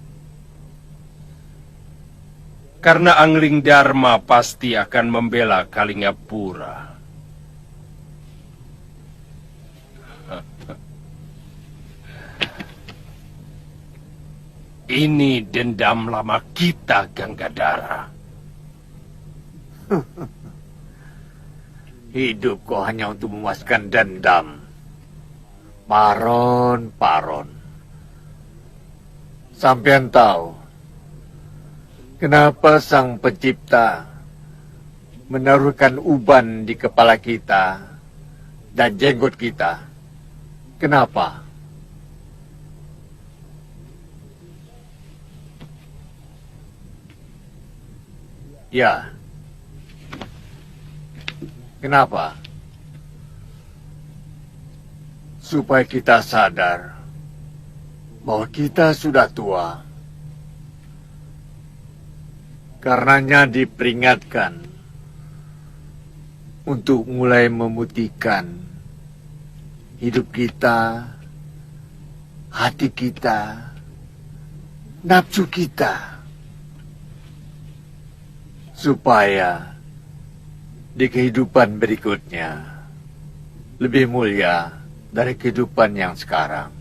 Karena Angling Dharma pasti akan membela Kalingapura. Ini dendam lama kita, Ganggadara. Hidup kok hanya untuk memuaskan dendam. Paron. Sampean tahu kenapa Sang Pencipta menaruhkan uban di kepala kita dan jenggot kita. Kenapa? Ya. Kenapa? Supaya kita sadar bahwa kita sudah tua. Karenanya diperingatkan untuk mulai memutihkan hidup kita, hati kita, nafsu kita, supaya di kehidupan berikutnya lebih mulia dari kehidupan yang sekarang.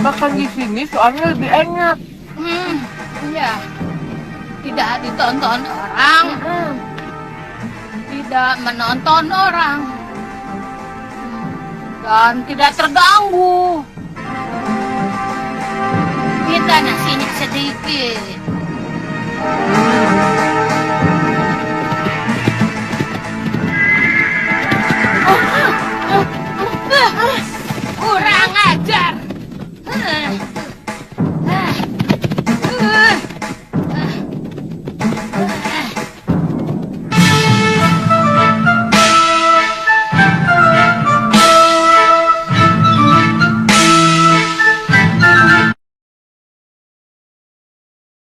Makan di sini soalnya lebih enak. Iya. Tidak ditonton orang. Tidak menonton orang. Dan tidak terganggu. Minta nasinya sedikit. Kurang ajar.